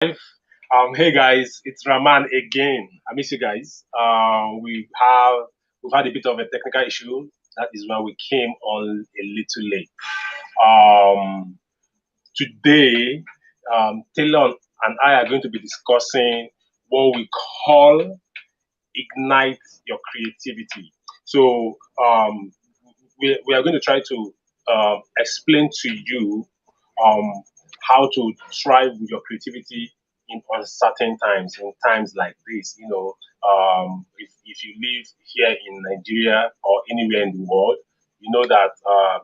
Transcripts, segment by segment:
Hey guys, it's Raman again. I miss you guys. We've had a bit of a technical issue. That is why we came on a little late. Um, Today, Taylor and I are going to be discussing what we call ignite your creativity. So we are going to try to explain to you um, how to thrive with your creativity in uncertain times, in times like this. If you live here in Nigeria or anywhere in the world, you know that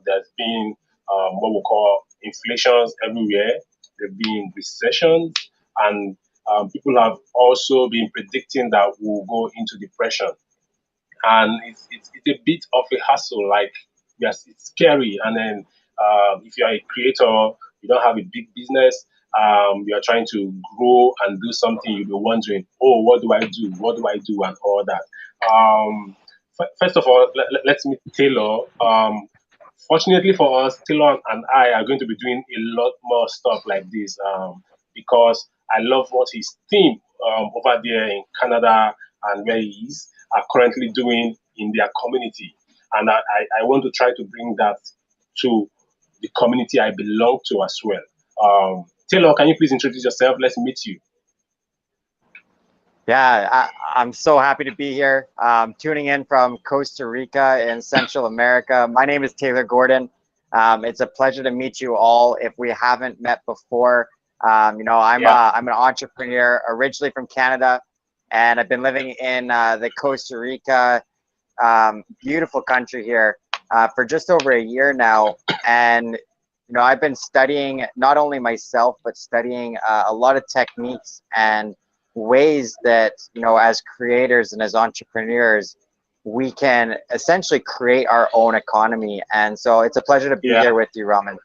there's been what we call inflations everywhere. There've been recessions, and people have also been predicting that we'll go into depression, and it's a bit of a hassle. Like, yes, it's scary. And then if you are a creator, you don't have a big business, you are trying to grow and do something, you'll be wondering, oh, what do I do? What do I do? And all that. First of all, let's meet Taylor. Fortunately for us, Taylor and I are going to be doing a lot more stuff like this, because I love what his team over there in Canada and where he is are currently doing in their community. And I want to try to bring that to the community I belong to as well. Taylor, can you please introduce yourself? Let's meet you. Yeah, I'm so happy to be here. Tuning in from Costa Rica in Central America. My name is Taylor Gordon. It's a pleasure to meet you all. If we haven't met before, Yeah. I'm an entrepreneur originally from Canada, and I've been living in the Costa Rica, beautiful country here, for just over a year now. And I've been studying not only myself, but studying a lot of techniques and ways that, as creators and as entrepreneurs, we can essentially create our own economy. And so it's a pleasure to be Yeah. here with you, Raman.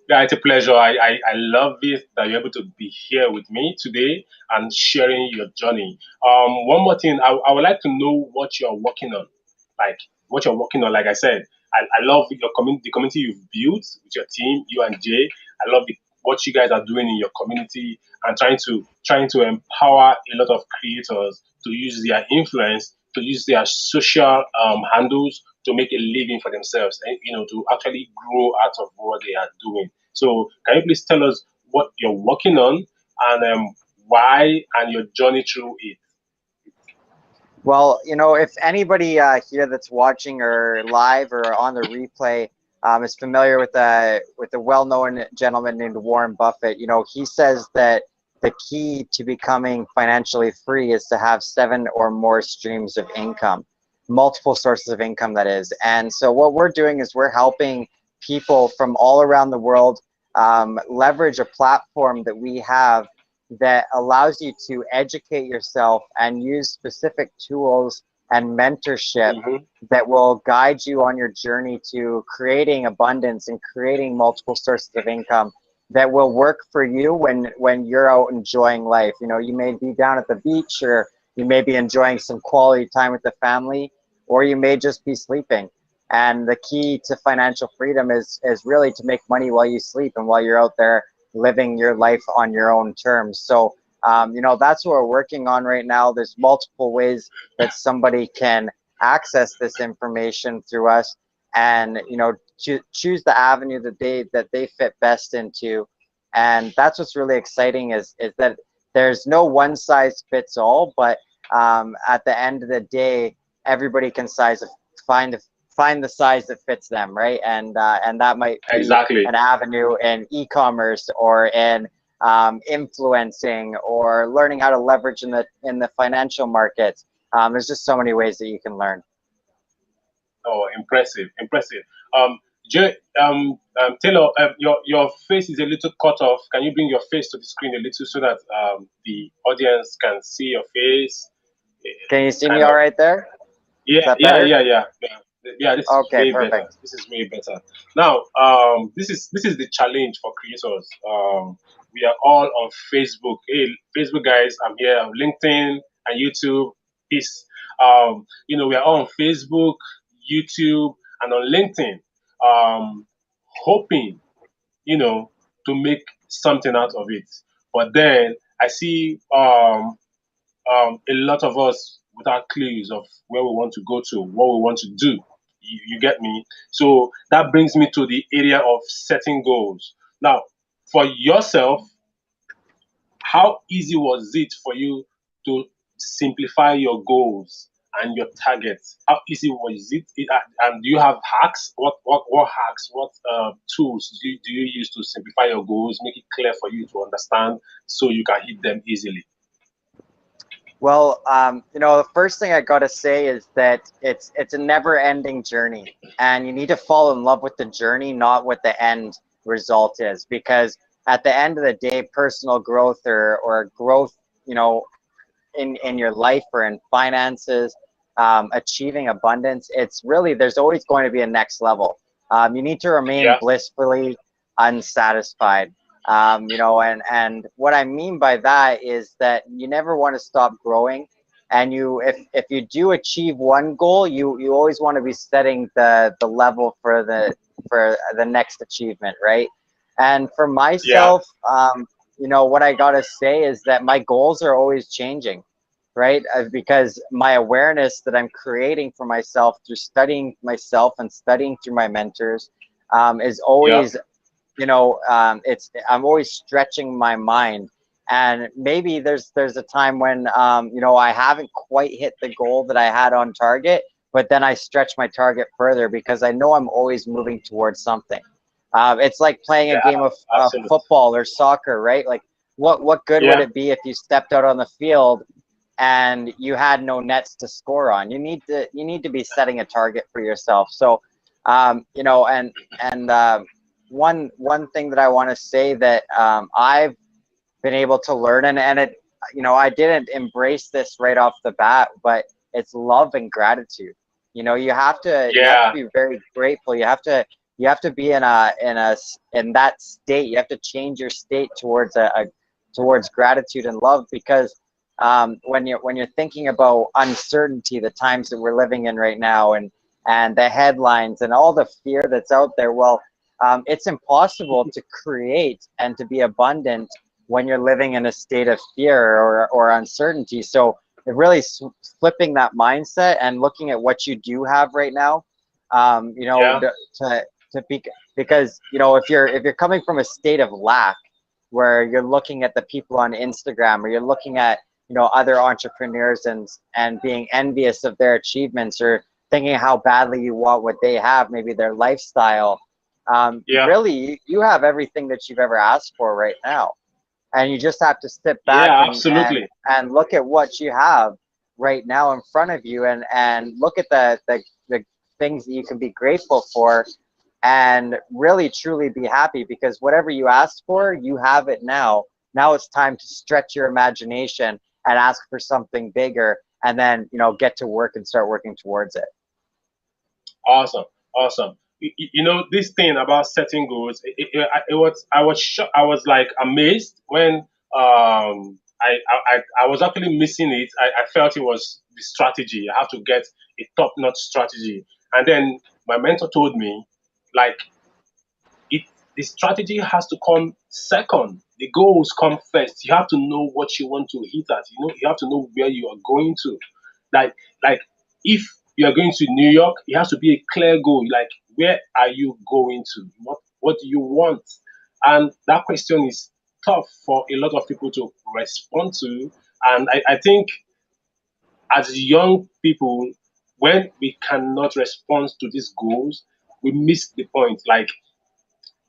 Yeah, it's a pleasure. I love it that you're able to be here with me today and sharing your journey. One more thing, I would like to know what you're working on. Like, what you're working on. Like I said, I love your community, the community you've built with your team, you and Jay. I love what you guys are doing in your community and trying to empower a lot of creators to use their influence, to use their social handles to make a living for themselves, and to actually grow out of what they are doing. So, can you please tell us what you're working on, and why, and your journey through it? Well, if anybody here that's watching or live or on the replay is familiar with a well-known gentleman named Warren Buffett, he says that the key to becoming financially free is to have seven or more streams of income, multiple sources of income, that is. And so what we're doing is we're helping people from all around the world leverage a platform that we have that allows you to educate yourself and use specific tools and mentorship Hmm. that will guide you on your journey to creating abundance and creating multiple sources of income that will work for you when you're out enjoying life. You may be down at the beach, or you may be enjoying some quality time with the family, or you may just be sleeping. And the key to financial freedom is really to make money while you sleep and while you're out there living your life on your own terms. So, that's what we're working on right now. There's multiple ways that somebody can access this information through us, and choose the avenue that they fit best into. And that's what's really exciting is that there's no one size fits all, but at the end of the day, everybody can find find the size that fits them, right? And that might be Exactly. an avenue in e-commerce, or in influencing, or learning how to leverage in the financial markets. There's just so many ways that you can learn. Oh, impressive, impressive. Jay, Taylor, your face is a little cut off. Can you bring your face to the screen a little so that the audience can see your face? Can you see me Kind all of. right there? Is Yeah, that yeah, better? yeah, yeah, yeah. Yeah, this is Okay, way better. perfect. This is way better. Now, this is the challenge for creators. We are all on Facebook. Hey, Facebook guys, I'm here on LinkedIn and YouTube. Peace. We are all on Facebook, YouTube, and on LinkedIn, hoping, you know, to make something out of it. But then I see a lot of us without clues of where we want to go to, what we want to do. You get me? So that brings me to the area of setting goals. Now, for yourself, how easy was it for you to simplify your goals and your targets? How easy was it? And do you have hacks? What hacks? What tools do you use to simplify your goals, make it clear for you to understand, so you can hit them easily? Well, the first thing I gotta say is that it's a never-ending journey, and you need to fall in love with the journey, not what the end result is. Because at the end of the day, personal growth or growth, you know, in your life or in finances, achieving abundance, it's really, there's always going to be a next level. You need to remain Yeah, blissfully unsatisfied. And what I mean by that is that you never want to stop growing. And if you do achieve one goal, you always want to be setting the level for the next achievement, right? And for yeah, myself, what I gotta say is that my goals are always changing, right? Because my awareness that I'm creating for myself through studying myself and studying through my mentors, is yeah, always, it's I'm always stretching my mind. And maybe there's a time when I haven't quite hit the goal that I had on target, but then I stretch my target further because I know I'm always moving towards something. It's like playing a yeah, game of absolutely. football or soccer, right? Like what good would Yeah, it be if you stepped out on the field and you had no nets to score on? You need to be setting a target for yourself. So, and one thing that I want to say that I've been able to learn, and it, I didn't embrace this right off the bat, but it's love and gratitude. You have to yeah, be very grateful. You have to be in that state. You have to change your state towards gratitude and love, because when you're thinking about uncertainty, the times that we're living in right now, and the headlines and all the fear that's out there, well, it's impossible to create and to be abundant when you're living in a state of fear or uncertainty. So it really flipping that mindset and looking at what you do have right now, yeah, to be, because if you're coming from a state of lack, where you're looking at the people on Instagram, or you're looking at other entrepreneurs and being envious of their achievements, or thinking how badly you want what they have, maybe their lifestyle. yeah, Really, you have everything that you've ever asked for right now, and you just have to sit back yeah, and and absolutely. and look at what you have right now in front of you, and look at the things that you can be grateful for, and really truly be happy, because whatever you asked for, you have it now. Now it's time to stretch your imagination and ask for something bigger, and then get to work and start working towards it. Awesome, awesome. This thing about setting goals. I was like amazed when I was actually missing it. I felt it was the strategy. I have to get a top-notch strategy, and then my mentor told me, like, it the strategy has to come second. The goals come first. You have to know what you want to hit at. You have to know where you are going to. Like if you are going to New York, it has to be a clear goal. Like, where are you going to? What do you want? And that question is tough for a lot of people to respond to. And I think as young people, when we cannot respond to these goals, we miss the point. Like,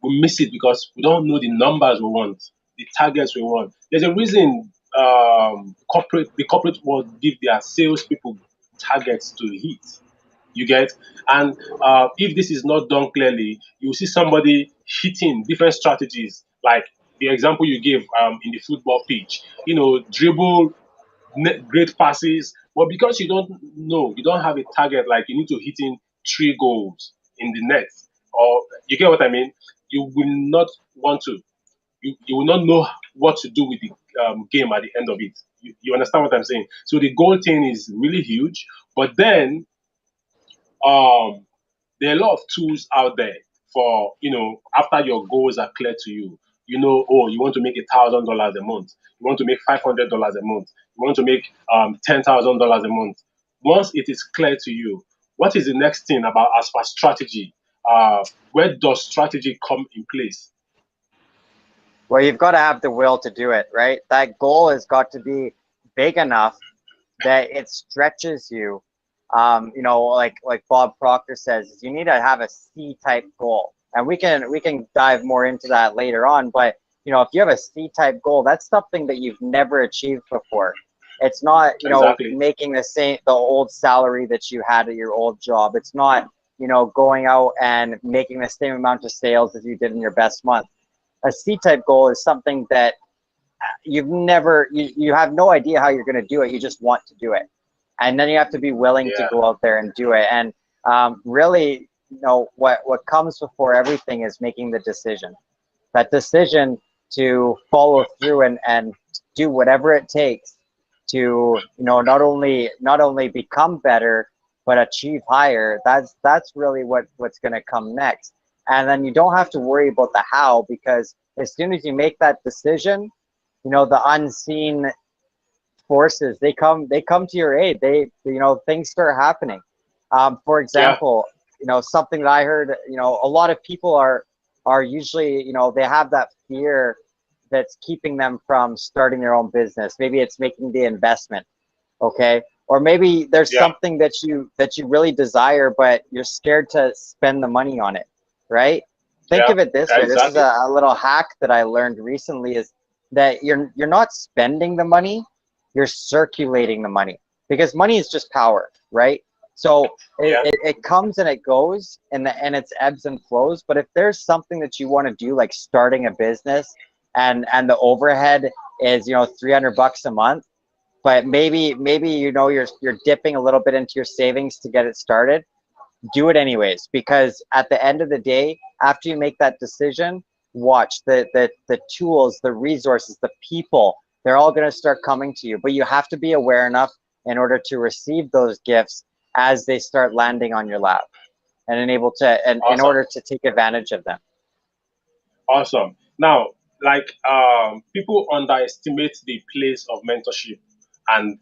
we miss it because we don't know the numbers we want, the targets we want. There's a reason the corporate world give their salespeople targets to hit. You get, and if this is not done clearly, you see somebody hitting different strategies, like the example you gave in the football pitch. Dribble, great passes, but because you don't have a target, like you need to hit in 3 goals in the net, or you get what I mean. You will not want to. You will not know what to do with the game at the end of it. You understand what I'm saying? So the goal thing is really huge, but then um, there are a lot of tools out there for after your goals are clear to you. you know, oh, you want to make $1,000 a month, you want to make $500 a month, you want to make $10,000 a month. Once it is clear to you, what is the next thing about as per strategy? Where does strategy come in place? Well, you've got to have the will to do it, right? That goal has got to be big enough that it stretches you. You know, like Bob Proctor says, you need to have a C-type goal, and we can dive more into that later on. But you know, if you have a C-type goal, that's something that you've never achieved before. It's not, you know, Exactly. making the old salary that you had at your old job. It's not, you know, going out and making the same amount of sales as you did in your best month. A C-type goal is something that you have no idea how you're going to do it. You just want to do it, and then you have to be willing to Yeah. go out there and do it. And really, you know, what comes before everything is making the decision. That decision to follow through and do whatever it takes to, you know, not only become better but achieve higher. That's really what's going to come next. And then you don't have to worry about the how, because as soon as you make that decision, you know, the unseen forces, they come to your aid. You know, things start happening. For Yeah. example, you know, something that I heard, you know, a lot of people are usually, you know, they have that fear that's keeping them from starting their own business. Maybe it's making the investment, okay? Or maybe there's Yeah. something that you really desire, but you're scared to spend the money on it, right? Think Yeah. of it this Yeah. way. This is Exactly. a little hack that I learned recently, is that you're not spending the money, you're circulating the money, because money is just power, right? So Yeah. it comes and it goes, and it's ebbs and flows. But if there's something that you want to do, like starting a business, and the overhead is, you know, $300 a month, but maybe you know you're dipping a little bit into your savings to get it started, do it anyways, because at the end of the day, after you make that decision, watch the tools, the resources, the people, they're all going to start coming to you. But you have to be aware enough in order to receive those gifts as they start landing on your lap, and in Awesome. order to take advantage of them. Awesome. Now, like people underestimate the place of mentorship and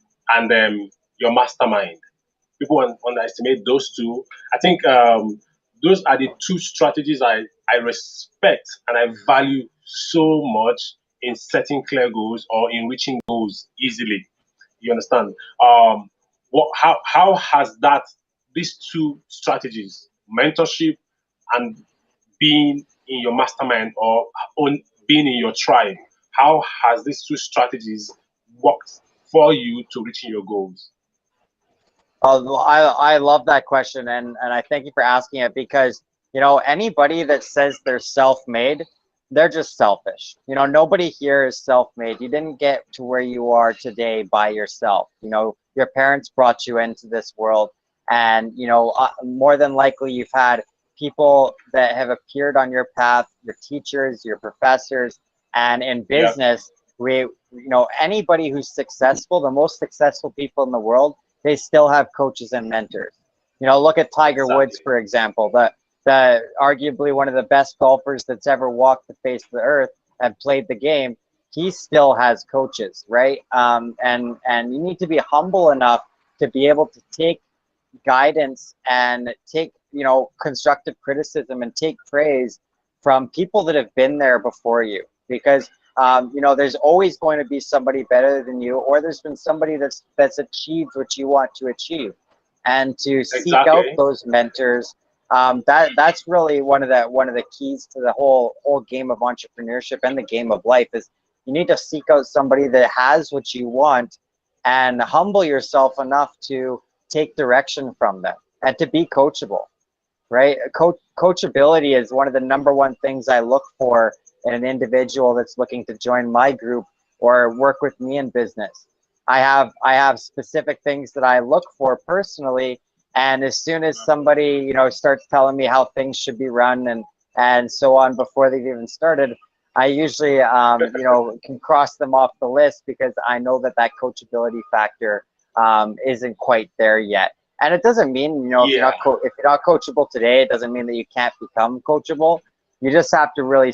your mastermind. People underestimate those two. I think those are the two strategies I respect and I value so much in setting clear goals or in reaching goals easily. You understand? How has that these two strategies, mentorship and being in your mastermind or being in your tribe, how has these two strategies worked for you to reaching your goals? I love that question, and I thank you for asking it, because you know, anybody that says they're self-made, they're just selfish. You know, nobody here is self-made. You didn't get to where you are today by yourself. You know, your parents brought you into this world, and you know, more than likely you've had people that have appeared on your path, your teachers, your professors. And in Yeah, business, you know, anybody who's successful, the most successful people in the world, they still have coaches and mentors. You know, look at Tiger Woods, exactly. for example, the arguably one of the best golfers that's ever walked the face of the earth and played the game. He still has coaches, right? And you need to be humble enough to be able to take guidance and take, you know, constructive criticism and take praise from people that have been there before you, because you know, there's always going to be somebody better than you, or there's been somebody that's achieved what you want to achieve. And to seek out Exactly. those mentors, that's really one of the keys to the whole game of entrepreneurship and the game of life, is you need to seek out somebody that has what you want, and humble yourself enough to take direction from them and to be coachable, right? Coachability is one of the number one things I look for in an individual that's looking to join my group or work with me in business. I have specific things that I look for personally, and as soon as somebody, you know, starts telling me how things should be run and so on before they've even started, I usually you know, can cross them off the list, because I know that coachability factor isn't quite there yet. And it doesn't mean, you know, if Yeah, if you're not coachable today, it doesn't mean that you can't become coachable. You just have to really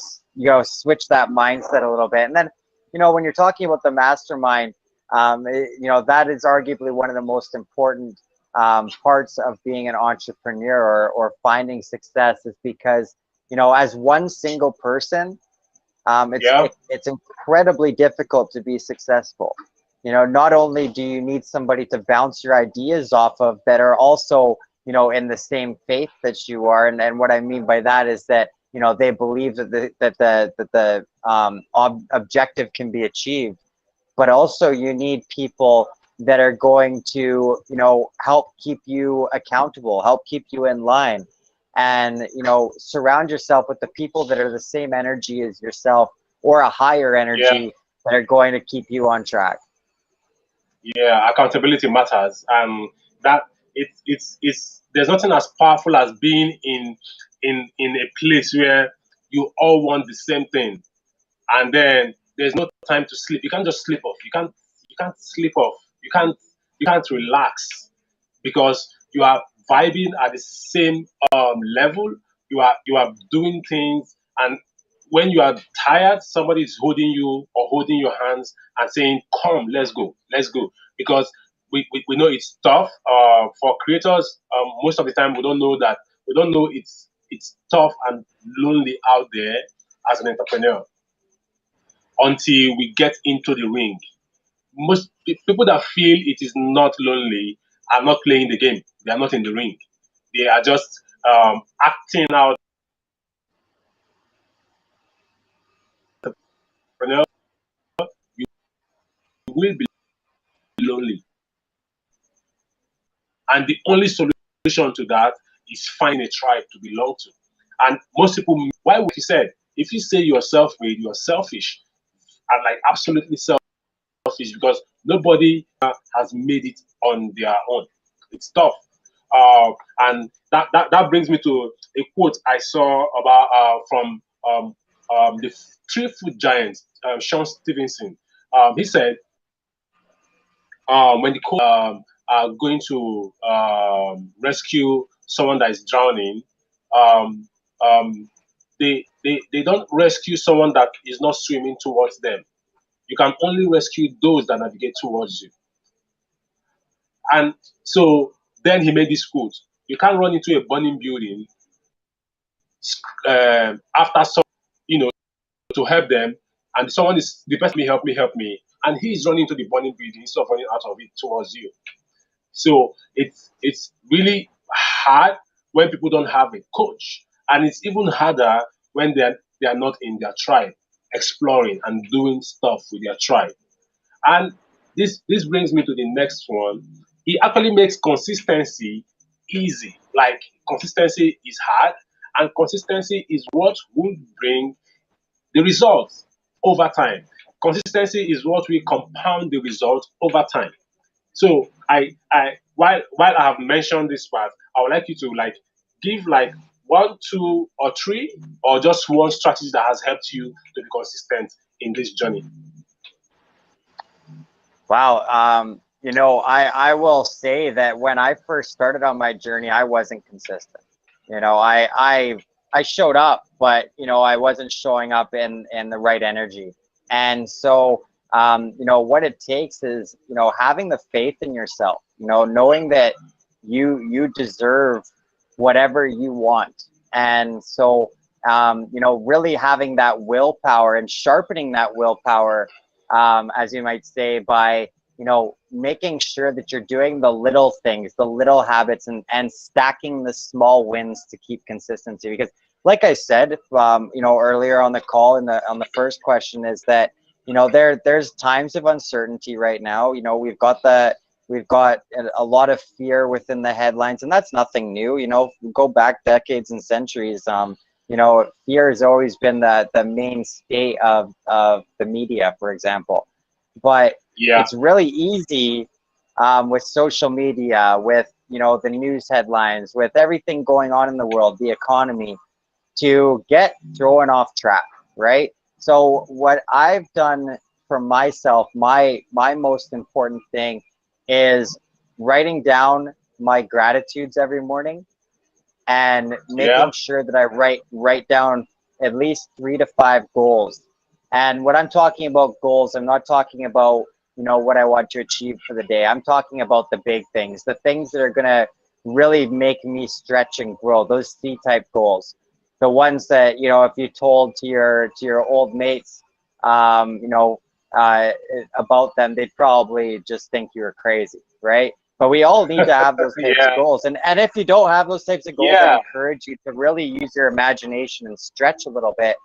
switch that mindset a little bit. And then, when you're talking about the mastermind, that is arguably one of the most important parts of being an entrepreneur or finding success, is because, as one single person, Yeah. it's incredibly difficult to be successful. Not only do you need somebody to bounce your ideas off of that are also, in the same faith that you are, and what I mean by that is that, they believe that the objective can be achieved, but also you need people that are going to, help keep you accountable, help keep you in line, and, surround yourself with the people that are the same energy as yourself, or a higher Yeah. energy, that are going to keep you on track. Yeah, accountability matters, and that it's there's nothing as powerful as being in a place where you all want the same thing, and then there's no time to sleep. You can't just sleep off. You can't sleep off. You can't relax, because you are vibing at the same level. You are doing things, and when you are tired, somebody is holding you or holding your hands and saying, "Come, let's go," because we know it's tough. For creators, most of the time we don't know it's tough and lonely out there as an entrepreneur until we get into the ring. Most people that feel it is not lonely are not playing the game. They are not in the ring. They are just acting out. Entrepreneur, you will be lonely, and the only solution to that is finding a tribe to belong to. And most people, why would you said, if you say you're self-made, you're selfish, and like absolutely selfish, because nobody has made it on their own. It's tough. And that brings me to a quote I saw about from the 3 foot giant, Sean Stevenson. He said, when the coach are going to rescue someone that is drowning, um, um, they don't rescue someone that is not swimming towards them. You can only rescue those that navigate towards you. And so then he made this quote: "You can't run into a burning building after some, you know, to help them, and someone is the person, help me, and he is running to the burning building instead of running out of it towards you." So it's really hard when people don't have a coach, and it's even harder when they are not in their tribe, exploring and doing stuff with their tribe. And this brings me to the next one. He actually makes consistency easy. Like, consistency is hard, and consistency is what will bring the results over time. Consistency is what will compound the results over time. So while I have mentioned this part, I would like you to like give like one, two, or three, or just one strategy that has helped you to be consistent in this journey. Wow. I will say that when I first started on my journey, I wasn't consistent. I showed up, but I wasn't showing up in the right energy. And so, what it takes is, having the faith in yourself, knowing that you deserve whatever you want. And so, really having that willpower and sharpening that willpower, as you might say, by making sure that you're doing the little things, the little habits, and stacking the small wins to keep consistency. Because, like I said, earlier on the call, on the first question, is that there's times of uncertainty right now. We've got a lot of fear within the headlines, and that's nothing new. Go back decades and centuries. Fear has always been the mainstay of the media, for example. But Yeah, it's really easy, with social media, with the news headlines, with everything going on in the world, the economy, to get thrown off track, right? So what I've done for myself, my most important thing is writing down my gratitudes every morning, and yeah, making sure that I write down at least 3 to 5 goals. And when I'm talking about goals, I'm not talking about, what I want to achieve for the day. I'm talking about the big things, the things that are going to really make me stretch and grow, those C-type goals. The ones that, if you told to your old mates, um, you know, uh, about them, they'd probably just think you were crazy, right? But we all need to have those types of Yeah, goals. And if you don't have those types of goals, I yeah, encourage you to really use your imagination and stretch a little bit.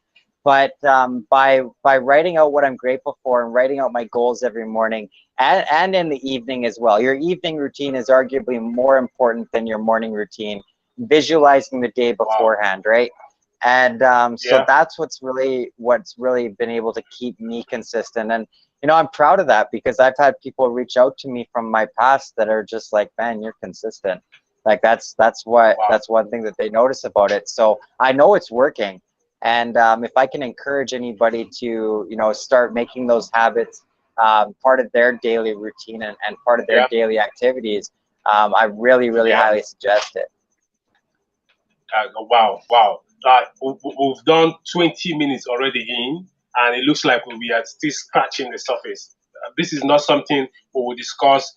But by writing out what I'm grateful for and writing out my goals every morning and in the evening as well. Your evening routine is arguably more important than your morning routine. Visualizing the day wow, beforehand, right? And so yeah, that's what's really been able to keep me consistent. And I'm proud of that because I've had people reach out to me from my past that are just like, man, you're consistent. Like wow, that's one thing that they notice about it. So I know it's working. And if I can encourage anybody to, start making those habits part of their daily routine and part of their yeah, daily activities, I really, really yeah. highly suggest it. Wow, wow. We've done 20 minutes already in, and it looks like we are still scratching the surface. This is not something we will discuss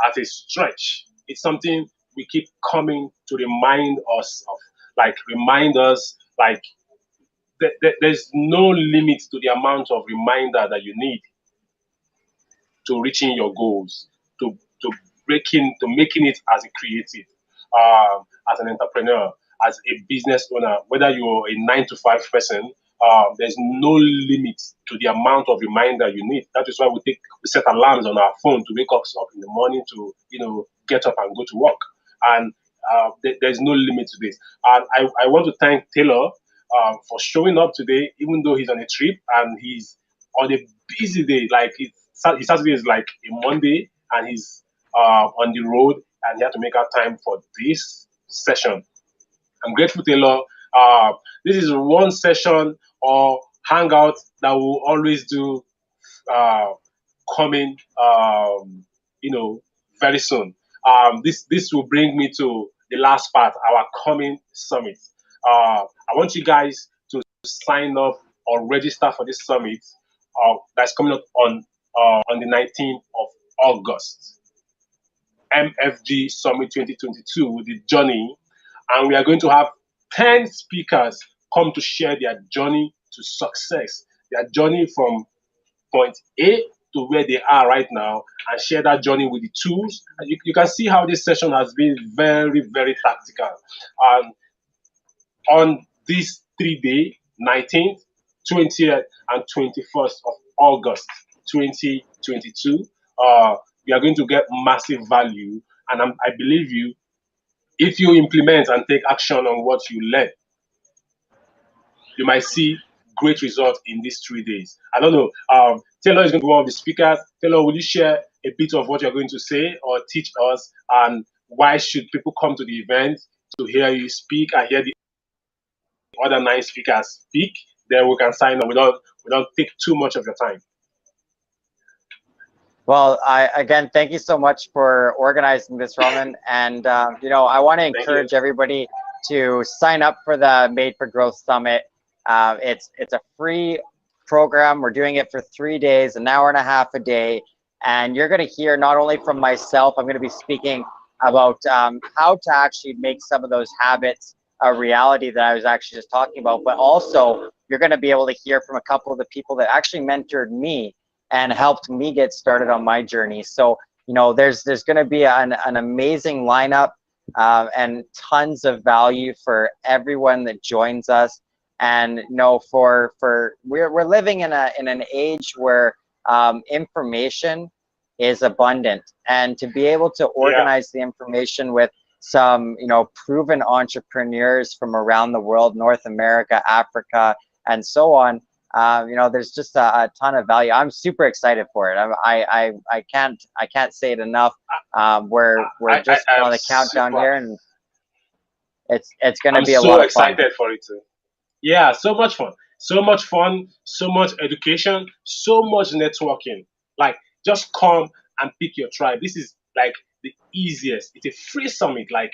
at a stretch. It's something we keep coming to remind us of, like remind us, like there's no limit to the amount of reminder that you need to reaching your goals, to to making it as a creative, as an entrepreneur, as a business owner, whether you're a 9 to 5 person. There's no limit to the amount of reminder you need. That is why we set alarms on our phone to wake us up in the morning to get up and go to work. And there's no limit to this. And I want to thank Taylor for showing up today, even though he's on a trip and he's on a busy day. Like his Saturday is like a Monday, and he's on the road, and he had to make out time for this session. I'm grateful, Taylor. This is one session or hangout that we'll always do uh, coming, you know, very soon. This will bring me to the last part, our coming summit. I want you guys to sign up or register for this summit that's coming up on the 19th of August. MFG Summit 2022 with the journey, and we are going to have 10 speakers come to share their journey to success, their journey from point A to where they are right now, and share that journey with the tools. And you can see how this session has been very, very tactical. And on this 3 day, 19th, 20th, and 21st of August 2022, you are going to get massive value. And I believe you, if you implement and take action on what you learn, you might see great results in these 3 days. I don't know. Taylor is going to be one of the speakers. Taylor, will you share a bit of what you're going to say or teach us? And why should people come to the event to hear you speak and hear the other 9 speakers speak? Then we can sign up without take too much of your time. Well, again, thank you so much for organizing this, Roman. And I want to Thank you. encourage everybody to sign up for the Made for Growth Summit. It's a free program. We're doing it for 3 days, an hour and a half a day, and you're going to hear not only from myself. I'm going to be speaking about how to actually make some of those habits a reality that I was actually just talking about, but also you're going to be able to hear from a couple of the people that actually mentored me and helped me get started on my journey. So, there's going to be an amazing lineup and tons of value for everyone that joins us. And for we're living in an age where information is abundant, and to be able to Yeah, organize the information with some proven entrepreneurs from around the world, North America, Africa, and so on. There's just a ton of value. I'm super excited for it. I can't say it enough. We're just I am on the countdown super. here, and it's going to I'm be a so lot of fun. excited for it too. Yeah, so much fun. So much fun, so much education, so much networking. Like, just come and pick your tribe. This is like the easiest. It's a free summit, like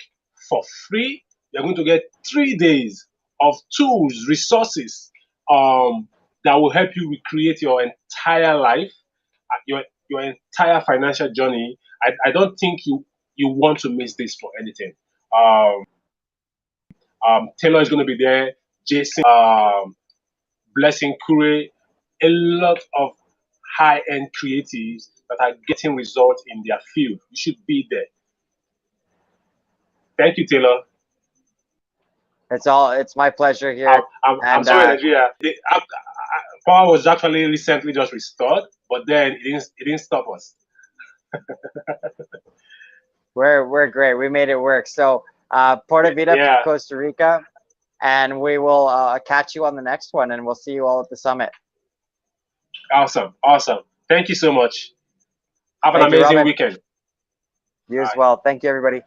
for free. You're going to get 3 days of tools, resources that will help you recreate your entire life, your entire financial journey. I don't think you want to miss this for anything. Taylor is going to be there. Jason, Blessing Kure, a lot of high-end creatives that are getting results in their field. You should be there. Thank you, Taylor. It's my pleasure here. I'm sorry, Nigeria. Power was actually recently just restored, but then it didn't stop us. We're great. We made it work. So Porta Vida, Yeah. Costa Rica, and we will catch you on the next one, and we'll see you all at the summit. Awesome. Thank you so much. Have an Thank you, amazing Robin. weekend. You as well. Thank you, everybody.